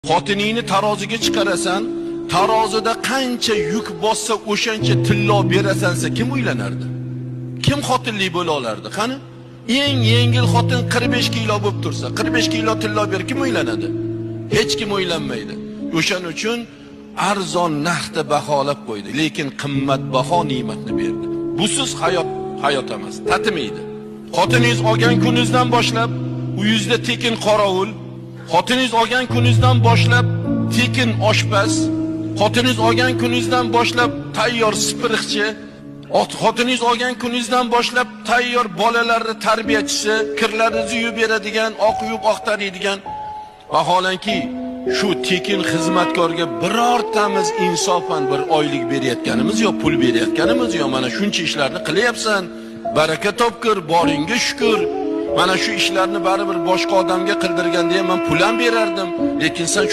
Xotiningni taroziga chiqarasan, tarozida qancha yuk bossa o'shancha tillo berasansa kim uylanardi? Kim xotinlik bo'la olardi? Qani? Eng yengil xotin 45 kilo bo'lib tursa, 45 kilo tillo ber kim uylanadi? Hech kim uylanmaydi. O'shaning uchun arzon narxda baholab qo'ydi, lekin qimmatbaho ne'matni berdi. Busiz hayot emas, tatimaydi. Xotiningiz olgan kuningizdan boshlab uyingizda tekin qorovul, xotiningiz olgan kuningizdan boshlab tekin oshpaz, xotiningiz olgan kuningizdan boshlab tayyor sipiriqchi, xotiningiz olgan kuningizdan boshlab tayyor bolalarni tarbiyachisi, kirlaringizni yuvib beradigan, oq yuvib oq taraydigan. Vaholanki shu tekin xizmatkorga birortamiz insofan bir oylik berayotganimiz yo pul berayotganimiz yo mana shuncha ishlarni qilyapsan, baraka topkir, boringga shukr. Mana shu ishlarni baribir boshqa odamga qildirganda ham men pul ham berardim, lekin sen